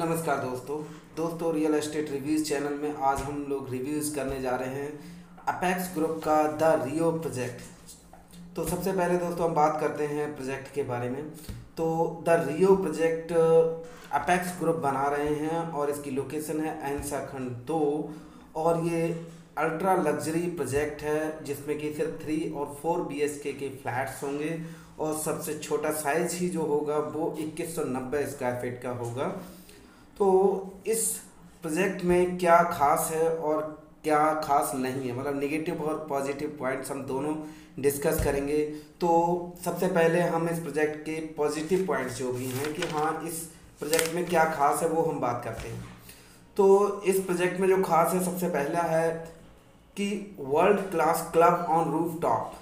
नमस्कार दोस्तों real estate reviews channel में आज हम लोग रिव्यूज़ करने जा रहे हैं अपेक्स ग्रुप का द रियो प्रोजेक्ट। तो सबसे पहले दोस्तों हम बात करते हैं प्रोजेक्ट के बारे में। तो the Rio project apex group बना रहे हैं और इसकी लोकेशन है अहिंसा खंड 2 और ये अल्ट्रा लग्जरी प्रोजेक्ट है जिसमें कि सिर्फ 3 और 4 BHK के फ्लैट्स होंगे और सबसे छोटा साइज ही जो होगा वो 2190 स्क्वायर फीट का होगा। तो इस प्रोजेक्ट में क्या खास है और क्या खास नहीं है, मतलब नेगेटिव और पॉजिटिव पॉइंट्स हम दोनों डिस्कस करेंगे। तो सबसे पहले हम इस प्रोजेक्ट के पॉजिटिव पॉइंट्स जो भी हैं कि हाँ इस प्रोजेक्ट में क्या खास है वो हम बात करते हैं। तो इस प्रोजेक्ट में जो खास है सबसे पहला है कि world class club on roof top,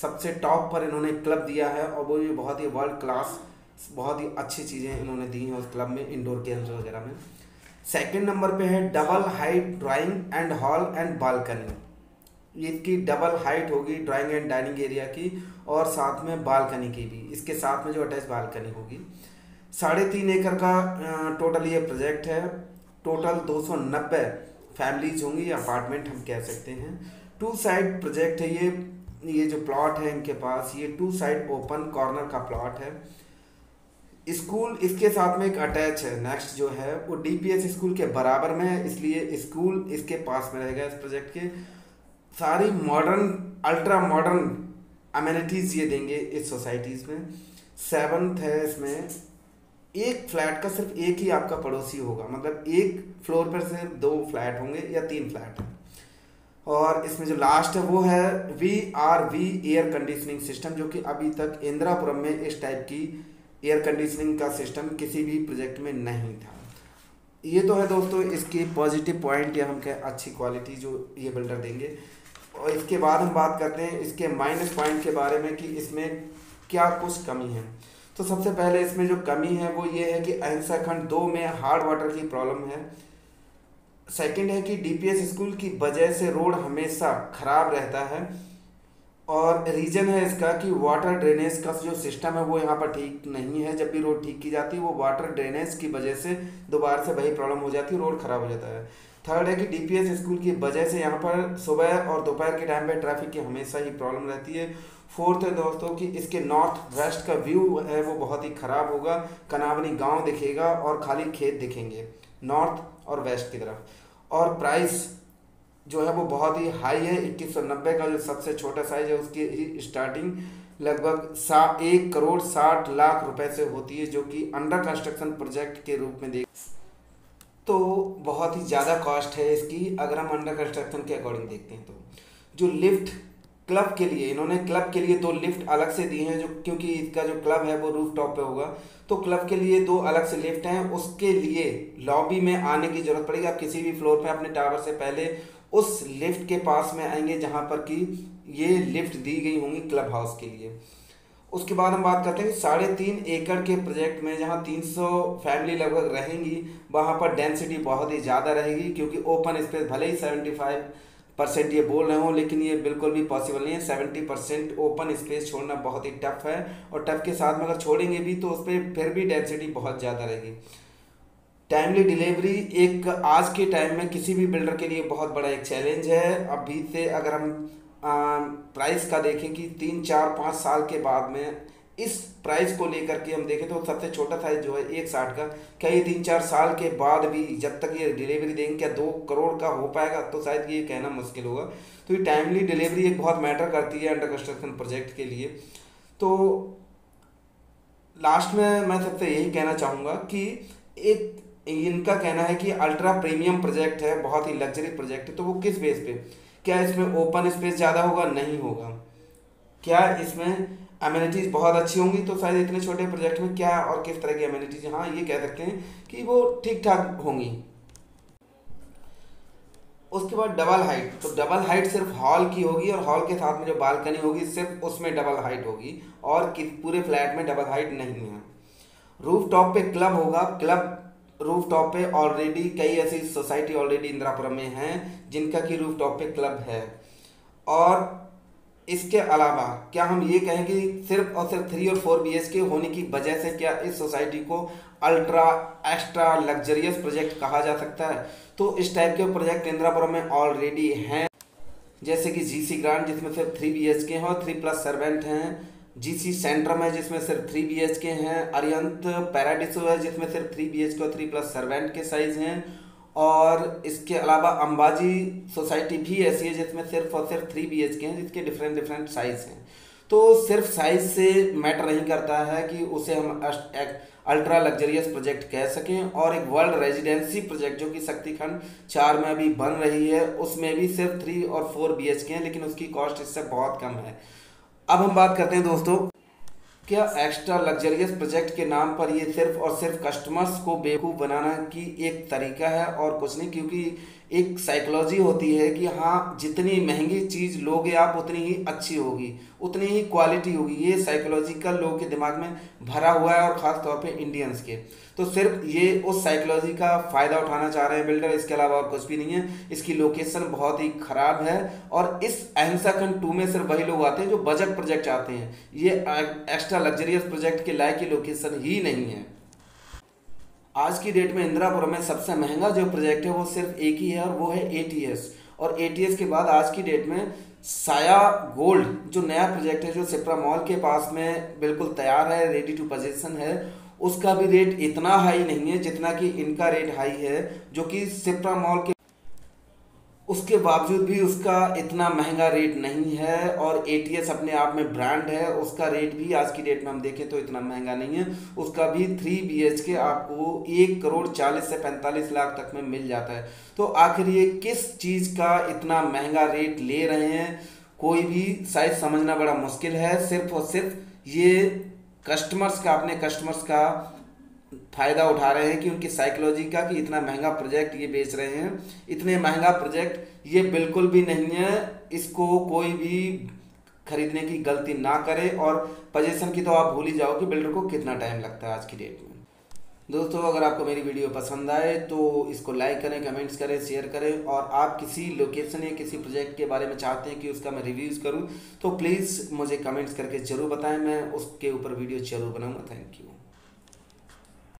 सबसे टॉप पर इन्होंने क्लब दिया है और वो भी बहुत ही वर्ल्ड क्लास, बहुत ही अच्छी चीज़ें इन्होंने दी हैं उस क्लब में, इंडोर गेम्स वगैरह में। सेकंड नंबर पे है double height drawing and hall and balcony. इसकी डबल हाइट होगी ड्राइंग एंड डाइनिंग एरिया की और साथ में बालकनी की भी, इसके साथ में जो अटैच बालकनी होगी। 3.5 एकड़ का टोटल ये प्रोजेक्ट है। टोटल 290 फैमिलीज होंगी, अपार्टमेंट हम कह सकते हैं। 2 साइड प्रोजेक्ट है ये जो प्लॉट है इनके पास, ये 2 साइड ओपन कॉर्नर का प्लॉट है। स्कूल इसके साथ में एक अटैच है। नेक्स्ट जो है वो DPS स्कूल के बराबर में है, इसलिए स्कूल इसके पास में रहेगा। इस प्रोजेक्ट के सारी मॉडर्न, अल्ट्रा मॉडर्न अमेनिटीज़ ये देंगे इस सोसाइटीज़ में। 7th है, इसमें एक फ्लैट का सिर्फ एक ही आपका पड़ोसी होगा, मतलब एक फ्लोर पर सिर्फ 2 फ्लैट होंगे या 3 फ्लैट हैं। और इसमें जो लास्ट है वो है VRV एयर कंडीशनिंग सिस्टम, जो कि अभी तक इंदिरापुरम में इस टाइप की एयर कंडीशनिंग का सिस्टम किसी भी प्रोजेक्ट में नहीं था। ये तो है दोस्तों इसकी पॉजिटिव पॉइंट या हम कहें अच्छी क्वालिटी जो ये बिल्डर देंगे। और इसके बाद हम बात करते हैं इसके माइनस पॉइंट के बारे में कि इसमें क्या कुछ कमी है। तो सबसे पहले इसमें जो कमी है वो ये है कि अहिंसा खंड 2 में हार्ड वाटर की प्रॉब्लम है। सेकंड है कि DPS स्कूल की वजह से रोड हमेशा खराब रहता है और रीज़न है इसका कि वाटर ड्रेनेज का जो सिस्टम है वो यहाँ पर ठीक नहीं है। जब भी रोड ठीक की जाती है वो वाटर ड्रेनेज की वजह से दोबारा से वही प्रॉब्लम हो जाती है, रोड ख़राब हो जाता है। थर्ड है कि DPS स्कूल की वजह से यहाँ पर सुबह और दोपहर के टाइम पे ट्रैफिक की हमेशा ही प्रॉब्लम रहती है। फोर्थ है दोस्तों कि इसके नॉर्थ वेस्ट का व्यू है वो बहुत ही ख़राब होगा, कनावनी गाँव दिखेगा और खाली खेत दिखेंगे नॉर्थ और वेस्ट की तरफ। और प्राइस जो है वो बहुत ही हाई है। 2190 का जो सबसे छोटा साइज है उसकी ही स्टार्टिंग लगभग 1 करोड़ 60 लाख रुपए से होती है, जो कि अंडर कंस्ट्रक्शन प्रोजेक्ट के रूप में देख तो बहुत ही ज़्यादा कॉस्ट है इसकी अगर हम अंडर कंस्ट्रक्शन के अकॉर्डिंग देखते हैं। तो जो लिफ्ट क्लब के लिए, इन्होंने क्लब के लिए 2 लिफ्ट अलग से दी हैं, जो क्योंकि इसका जो क्लब है वो रूफ टॉप पे होगा तो क्लब के लिए 2 अलग से लिफ्ट हैं। उसके लिए लॉबी में आने की ज़रूरत पड़ेगी। आप किसी भी फ्लोर पे अपने टावर से पहले उस लिफ्ट के पास में आएंगे जहां पर कि ये लिफ्ट दी गई होंगी क्लब हाउस के लिए। उसके बाद हम बात करते हैं कि 3.5 एकड़ के प्रोजेक्ट में जहां 300 फैमिली लगभग रहेंगी वहां पर डेंसिटी बहुत ही ज़्यादा रहेगी, क्योंकि ओपन स्पेस भले ही 75% ये बोल रहे हो लेकिन ये बिल्कुल भी पॉसिबल नहीं है। 70% ओपन स्पेस छोड़ना बहुत ही टफ है और टफ के साथ में अगर छोड़ेंगे भी तो उस पर फिर भी डेंसिटी बहुत ज़्यादा रहेगी। टाइमली डिलीवरी एक आज के टाइम में किसी भी बिल्डर के लिए बहुत बड़ा एक चैलेंज है। अभी से अगर हम प्राइस का देखें कि 3, 4, 5 साल के बाद में इस प्राइस को लेकर के हम देखें तो सबसे छोटा साइज जो है 1.60 का, क्या ये 3, 4 साल के बाद भी जब तक ये डिलीवरी देंगे क्या 2 करोड़ का हो पाएगा, तो शायद ये कहना मुश्किल होगा। तो ये टाइमली डिलीवरी एक बहुत मैटर करती है अंडर कंस्ट्रक्शन प्रोजेक्ट के लिए। तो लास्ट में मैं सबसे यही कहना चाहूँगा कि एक इनका कहना है कि अल्ट्रा प्रीमियम प्रोजेक्ट है, बहुत ही लग्जरी प्रोजेक्ट है। तो वो किस बेस पे, क्या इसमें ओपन स्पेस ज़्यादा होगा? नहीं होगा। क्या इसमें अमेनिटीज़ बहुत अच्छी होंगी? तो शायद इतने छोटे प्रोजेक्ट में क्या और किस तरह की अमेनिटीज़, हाँ ये कह सकते हैं कि वो ठीक ठाक होंगी। उसके बाद डबल हाइट, तो डबल हाइट सिर्फ हॉल की होगी और हॉल के साथ में जो बालकनी होगी सिर्फ उसमें डबल हाइट होगी और पूरे फ्लैट में डबल हाइट नहीं है। रूफ टॉप पे क्लब होगा। क्लब रूफ टॉप पे ऑलरेडी कई ऐसी सोसाइटी ऑलरेडी इंदिरापुरम में हैं जिनका कि रूफ टॉप पे क्लब है। और इसके अलावा क्या हम ये कहें कि सिर्फ और सिर्फ 3 और 4 BHK होने की वजह से क्या इस सोसाइटी को अल्ट्रा एक्स्ट्रा लग्जरियस प्रोजेक्ट कहा जा सकता है? तो इस टाइप के प्रोजेक्ट इंदिरापुरम में ऑलरेडी हैं, जैसे कि GC ग्रांट जिसमें सिर्फ 3 BHK हैं और 3+ सर्वेंट हैं, GC सेंट्रम है जिसमें सिर्फ 3 BHK हैं, अरियंत पैराडिसो है जिसमें सिर्फ 3 BHK और 3+ सर्वेंट के साइज हैं, और इसके अलावा अंबाजी सोसाइटी भी ऐसी है जिसमें सिर्फ और सिर्फ 3 BHK हैं जिसके डिफरेंट डिफरेंट साइज हैं। तो सिर्फ साइज से मैटर नहीं करता है कि उसे हम अल्ट्रा लग्जरियस प्रोजेक्ट कह सकें। और एक वर्ल्ड रेजिडेंसी प्रोजेक्ट जो कि शक्तिखंड 4 में अभी बन रही है, उसमें भी सिर्फ 3 और 4 BHK हैं, लेकिन उसकी कॉस्ट इससे बहुत कम है। अब हम बात करते हैं दोस्तों, क्या एक्स्ट्रा लग्जरियस प्रोजेक्ट के नाम पर ये सिर्फ और सिर्फ कस्टमर्स को बेवकूफ़ बनाना की एक तरीका है और कुछ नहीं, क्योंकि एक साइकोलॉजी होती है कि हाँ जितनी महंगी चीज़ लोगे आप उतनी ही अच्छी होगी, उतनी ही क्वालिटी होगी। ये साइकोलॉजिकल लोगों के दिमाग में भरा हुआ है और ख़ास तौर पे इंडियंस के। तो सिर्फ ये उस साइकोलॉजी का फ़ायदा उठाना चाह रहे हैं बिल्डर, इसके अलावा और कुछ भी नहीं है। इसकी लोकेशन बहुत ही ख़राब है और इस अहिंसा खंड 2 में सिर्फ वही लोग आते हैं जो बजट प्रोजेक्ट चाहते हैं। ये एक्स्ट्रा लग्जरियस प्रोजेक्ट के लायक की लोकेशन ही नहीं है। आज की डेट में इंदिरापुरम में सबसे महंगा जो प्रोजेक्ट है वो सिर्फ एक ही है और वो है ATS। और ATS के बाद आज की डेट में साया गोल्ड जो नया प्रोजेक्ट है जो सिप्रा मॉल के पास में बिल्कुल तैयार है, रेडी टू पोजीशन है, उसका भी रेट इतना हाई नहीं है जितना कि इनका रेट हाई है, जो कि सिप्रा मॉल के उसके बावजूद भी उसका इतना महंगा रेट नहीं है। और ATS अपने आप में ब्रांड है, उसका रेट भी आज की डेट में हम देखें तो इतना महंगा नहीं है। उसका भी 3 BHK आपको 1,40,00,000 से 45 लाख तक में मिल जाता है। तो आखिर ये किस चीज़ का इतना महंगा रेट ले रहे हैं, कोई भी साइज समझना बड़ा मुश्किल है। सिर्फ और सिर्फ ये कस्टमर्स का, अपने कस्टमर्स का फ़ायदा उठा रहे हैं कि उनकी साइकोलॉजी का, कि इतना महंगा प्रोजेक्ट ये बेच रहे हैं। इतने महंगा प्रोजेक्ट ये बिल्कुल भी नहीं है, इसको कोई भी खरीदने की गलती ना करे। और पोजीशन की तो आप भूल ही जाओ कि बिल्डर को कितना टाइम लगता है आज की डेट में। दोस्तों अगर आपको मेरी वीडियो पसंद आए तो इसको लाइक करें, कमेंट्स करें, शेयर करें। और आप किसी लोकेशन या किसी प्रोजेक्ट के बारे में चाहते हैं कि उसका मैं रिव्यूज़ करूं तो प्लीज़ मुझे कमेंट्स करके ज़रूर बताएं, मैं उसके ऊपर वीडियो ज़रूर बनाऊंगा। Thank you.